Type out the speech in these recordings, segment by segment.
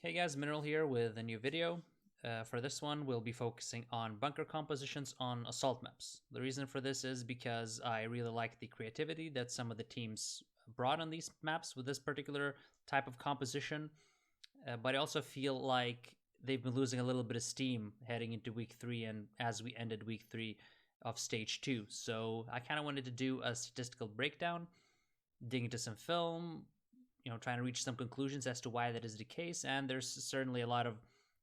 Hey guys, Mineral here with a new video. For this one, we'll be focusing on bunker compositions on assault maps. The reason for this is because I really like the creativity that some of the teams brought on these maps with this particular type of composition, but I also feel like they've been losing a little bit of steam heading into week 3 and as we ended week 3 of stage 2. So I kind of wanted to do a statistical breakdown, dig into some film, trying to reach some conclusions as to why that is the case. And there's certainly a lot of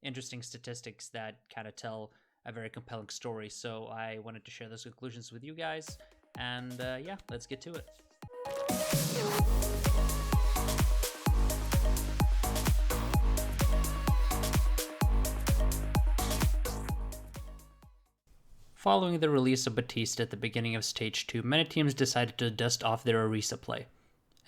interesting statistics that kind of tell a very compelling story. So I wanted to share those conclusions with you guys. And yeah, let's get to it. Following the release of Batiste at the beginning of Stage 2, many teams decided to dust off their Orisa play.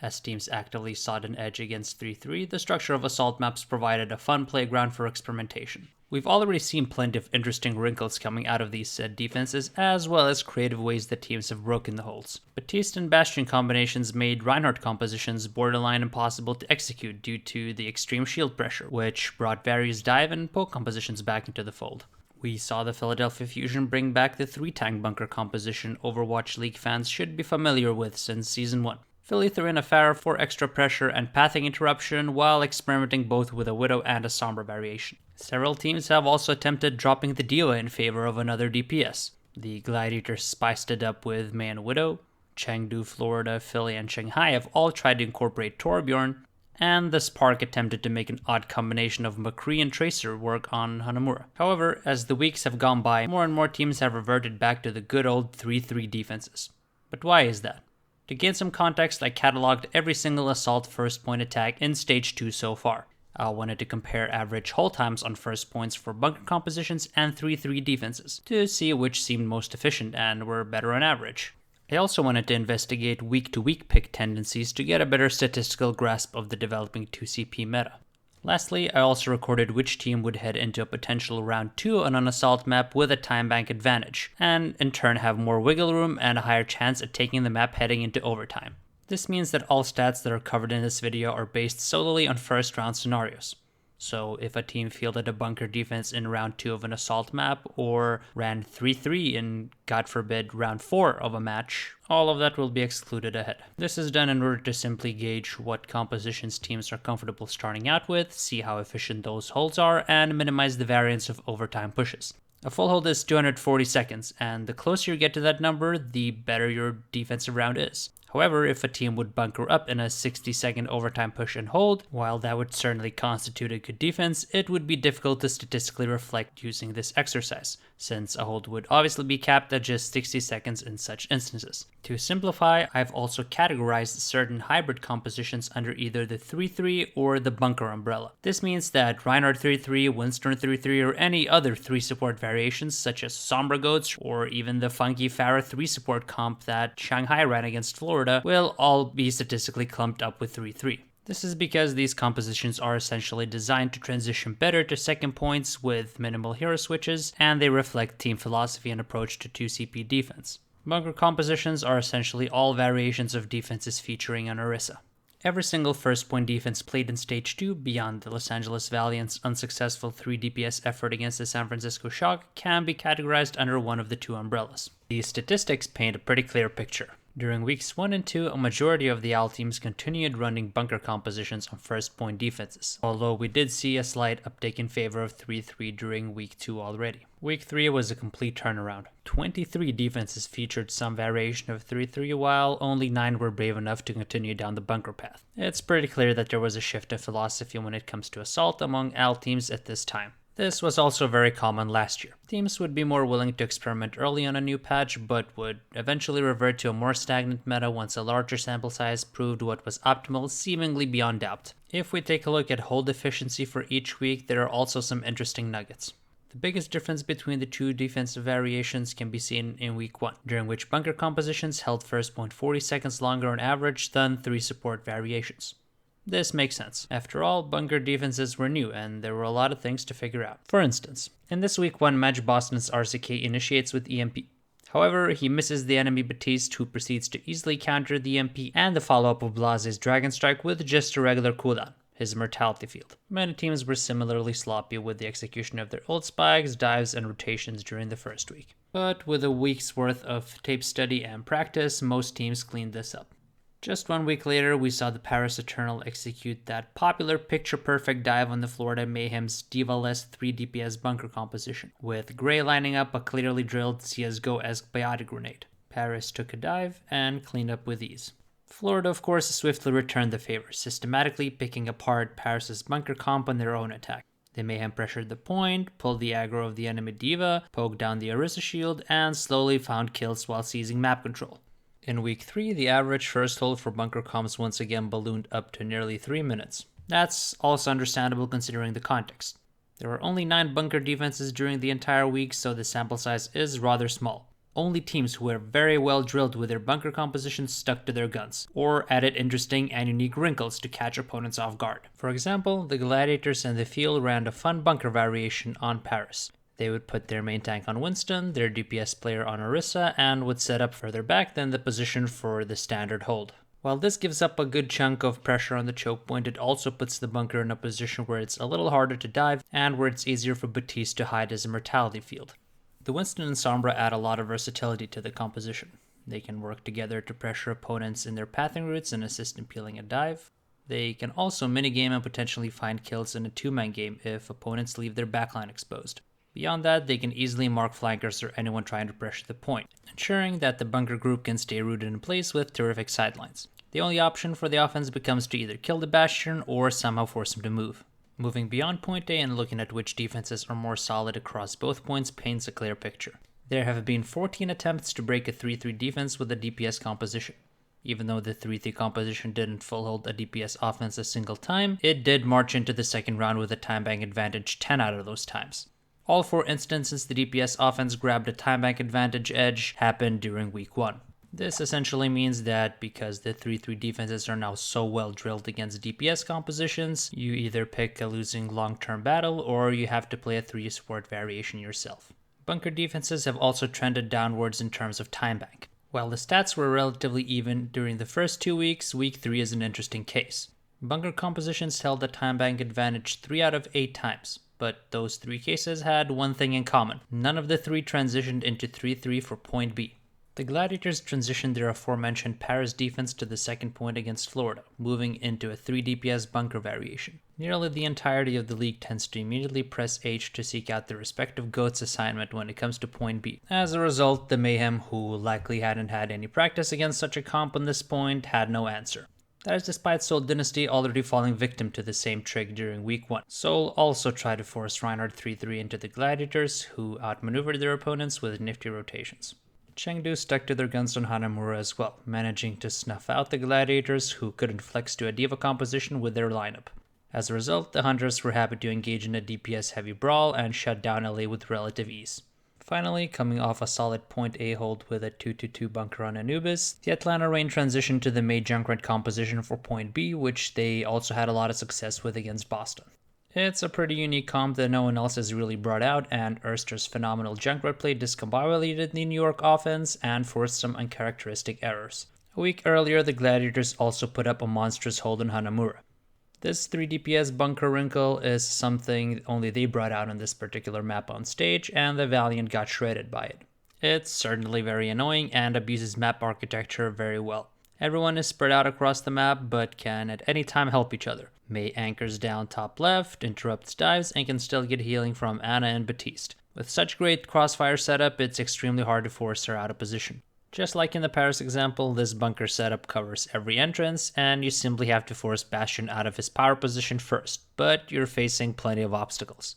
As teams actively sought an edge against 3-3, the structure of assault maps provided a fun playground for experimentation. We've already seen plenty of interesting wrinkles coming out of these said defenses, as well as creative ways that teams have broken the holds. Batiste and Bastion combinations made Reinhardt compositions borderline impossible to execute due to the extreme shield pressure, which brought various dive and poke compositions back into the fold. We saw the Philadelphia Fusion bring back the 3-tank bunker composition Overwatch League fans should be familiar with since Season 1. Philly threw in a Pharah for extra pressure and pathing interruption while experimenting both with a Widow and a Sombra variation. Several teams have also attempted dropping the Diva in favor of another DPS. The Gladiators spiced it up with Mei and Widow. Chengdu, Florida, Philly, and Shanghai have all tried to incorporate Torbjorn, and the Spark attempted to make an odd combination of McCree and Tracer work on Hanamura. However, as the weeks have gone by, more and more teams have reverted back to the good old 3-3 defenses. But why is that? To gain some context, I cataloged every single assault first point attack in Stage 2 so far. I wanted to compare average hold times on first points for bunker compositions and 3-3 defenses, to see which seemed most efficient and were better on average. I also wanted to investigate week-to-week pick tendencies to get a better statistical grasp of the developing 2CP meta. Lastly, I also recorded which team would head into a potential round 2 on an assault map with a time bank advantage, and in turn have more wiggle room and a higher chance at taking the map heading into overtime. This means that all stats that are covered in this video are based solely on first round scenarios. So if a team fielded a bunker defense in round 2 of an assault map, or ran 3-3 in, God forbid, round 4 of a match, all of that will be excluded ahead. This is done in order to simply gauge what compositions teams are comfortable starting out with, see how efficient those holds are, and minimize the variance of overtime pushes. A full hold is 240 seconds, and the closer you get to that number, the better your defensive round is. However, if a team would bunker up in a 60-second overtime push and hold, while that would certainly constitute a good defense, it would be difficult to statistically reflect using this exercise, since a hold would obviously be capped at just 60 seconds in such instances. To simplify, I've also categorized certain hybrid compositions under either the 3-3 or the bunker umbrella. This means that Reinhardt 3-3, Winston 3-3, or any other 3 support variations such as Sombra Goats, or even the funky Pharah 3 support comp that Shanghai ran against Florida, will all be statistically clumped up with 3-3. This is because these compositions are essentially designed to transition better to second points with minimal hero switches, and they reflect team philosophy and approach to 2CP defense. Bunker compositions are essentially all variations of defenses featuring an Orisa. Every single first point defense played in Stage 2, beyond the Los Angeles Valiant's unsuccessful 3 DPS effort against the San Francisco Shock, can be categorized under one of the 2 umbrellas. These statistics paint a pretty clear picture. During weeks 1 and 2, a majority of the AL teams continued running bunker compositions on first point defenses, although we did see a slight uptick in favor of 3-3 during week 2 already. Week 3 was a complete turnaround. 23 defenses featured some variation of 3-3, while only 9 were brave enough to continue down the bunker path. It's pretty clear that there was a shift in philosophy when it comes to assault among AL teams at this time. This was also very common last year. Teams would be more willing to experiment early on a new patch, but would eventually revert to a more stagnant meta once a larger sample size proved what was optimal, seemingly beyond doubt. If we take a look at hold efficiency for each week, there are also some interesting nuggets. The biggest difference between the 2 defensive variations can be seen in week 1, during which bunker compositions held first point 40 seconds longer on average than 3 support variations. This makes sense. After all, bunker defenses were new, and there were a lot of things to figure out. For instance, in this week 1 match, Boston's RCK initiates with EMP. However, he misses the enemy Batiste, who proceeds to easily counter the EMP and the follow-up of Blaze's Dragon Strike with just a regular cooldown. his mortality field. Many teams were similarly sloppy with the execution of their ult spikes, dives, and rotations during the first week. But with a week's worth of tape study and practice, most teams cleaned this up. Just 1 week later, we saw the Paris Eternal execute that popular picture-perfect dive on the Florida Mayhem's D.Va-less 3 DPS bunker composition, with Grey lining up a clearly drilled CSGO-esque biotic grenade. Paris took a dive and cleaned up with ease. Florida, of course, swiftly returned the favor, systematically picking apart Paris's bunker comp on their own attack. The Mayhem pressured the point, pulled the aggro of the enemy D.Va, poked down the Orisa shield, and slowly found kills while seizing map control. In week 3, the average first hold for bunker comps once again ballooned up to nearly 3 minutes. That's also understandable considering the context. There were only 9 bunker defenses during the entire week, so the sample size is rather small. Only teams who were very well drilled with their bunker compositions stuck to their guns, or added interesting and unique wrinkles to catch opponents off guard. For example, the Gladiators and the Field ran a fun bunker variation on Paris. They would put their main tank on Winston, their DPS player on Orisa, and would set up further back than the position for the standard hold. While this gives up a good chunk of pressure on the choke point, it also puts the bunker in a position where it's a little harder to dive and where it's easier for Batiste to hide his immortality field. The Winston and Sombra add a lot of versatility to the composition. They can work together to pressure opponents in their pathing routes and assist in peeling a dive. They can also minigame and potentially find kills in a 2-man game if opponents leave their backline exposed. Beyond that, they can easily mark flankers or anyone trying to pressure the point, ensuring that the bunker group can stay rooted in place with terrific sidelines. The only option for the offense becomes to either kill the Bastion or somehow force him to move. Moving beyond point A and looking at which defenses are more solid across both points paints a clear picture. There have been 14 attempts to break a 3-3 defense with a DPS composition. Even though the 3-3 composition didn't full hold a DPS offense a single time, it did march into the second round with a time bank advantage 10 out of those times. All 4 instances the DPS offense grabbed a time bank advantage edge happened during week 1. This essentially means that because the 3-3 defenses are now so well drilled against DPS compositions, you either pick a losing long-term battle or you have to play a 3 support variation yourself. Bunker defenses have also trended downwards in terms of time bank. While the stats were relatively even during the first 2 weeks, week 3 is an interesting case. Bunker compositions held a time bank advantage 3 out of 8 times. But those 3 cases had one thing in common. None of the 3 transitioned into 3-3 for point B. The Gladiators transitioned their aforementioned Paris defense to the second point against Florida, moving into a 3 DPS bunker variation. Nearly the entirety of the league tends to immediately press H to seek out their respective GOAT's assignment when it comes to point B. As a result, the Mayhem, who likely hadn't had any practice against such a comp on this point, had no answer. That is despite Seoul Dynasty already falling victim to the same trick during week 1. Seoul also tried to force Reinhardt 3-3 into the Gladiators, who outmaneuvered their opponents with nifty rotations. Chengdu stuck to their guns on Hanamura as well, managing to snuff out the Gladiators, who couldn't flex to a D.Va composition with their lineup. As a result, the Hunters were happy to engage in a DPS-heavy brawl and shut down LA with relative ease. Finally, coming off a solid point A hold with a 2-2 bunker on Anubis, the Atlanta Reign transitioned to the May Junkrat composition for point B, which they also had a lot of success with against Boston. It's a pretty unique comp that no one else has really brought out, and Erster's phenomenal Junkrat play discombobulated the New York offense and forced some uncharacteristic errors. A week earlier, the Gladiators also put up a monstrous hold on Hanamura. This 3 DPS bunker wrinkle is something only they brought out on this particular map on stage, and the Valiant got shredded by it. It's certainly very annoying and abuses map architecture very well. Everyone is spread out across the map, but can at any time help each other. May anchors down top left, interrupts dives, and can still get healing from Ana and Batiste. With such great crossfire setup, it's extremely hard to force her out of position. Just like in the Paris example, this bunker setup covers every entrance, and you simply have to force Bastion out of his power position first, but you're facing plenty of obstacles.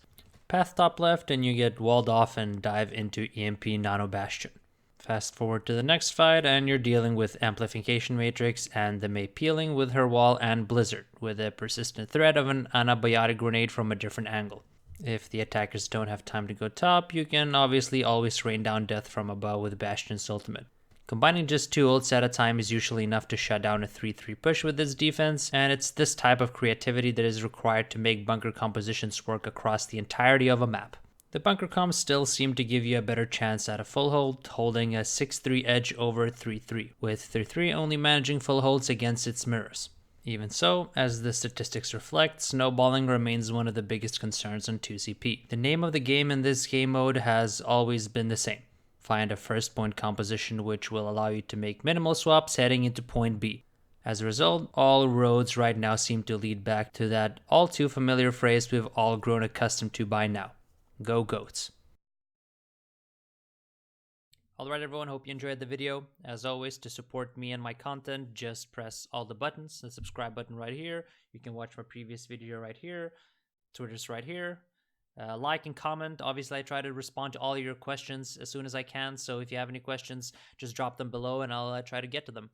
Path top left and you get walled off and dive into EMP Nano Bastion. Fast forward to the next fight and you're dealing with Amplification Matrix and the May peeling with her wall and Blizzard, with a persistent threat of an Anabiotic grenade from a different angle. If the attackers don't have time to go top, you can obviously always rain down death from above with Bastion's ultimate. Combining just 2 ults at a time is usually enough to shut down a 3-3 push with this defense, and it's this type of creativity that is required to make bunker compositions work across the entirety of a map. The bunker comps still seem to give you a better chance at a full hold, holding a 6-3 edge over 3-3, with 3-3 only managing full holds against its mirrors. Even so, as the statistics reflect, snowballing remains one of the biggest concerns on 2CP. The name of the game in this game mode has always been the same. Find a first point composition which will allow you to make minimal swaps heading into point B. As a result, all roads right now seem to lead back to that all too familiar phrase we've all grown accustomed to by now. Go Goats. Alright everyone, hope you enjoyed the video. As always, to support me and my content, just press all the buttons. The subscribe button right here. You can watch my previous video right here. Twitter's right here. Like and comment. Obviously, I try to respond to all your questions as soon as I can. So if you have any questions, just drop them below and I'll try to get to them.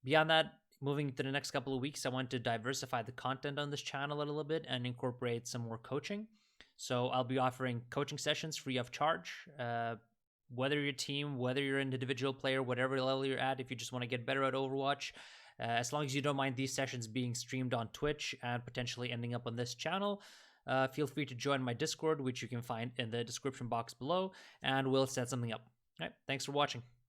Beyond that, moving to the next couple of weeks, I want to diversify the content on this channel a little bit and incorporate some more coaching. So I'll be offering coaching sessions free of charge. Whether you're a team, whether you're an individual player, whatever level you're at, if you just want to get better at Overwatch, as long as you don't mind these sessions being streamed on Twitch and potentially ending up on this channel, feel free to join my Discord, which you can find in the description box below, and we'll set something up. All right, thanks for watching.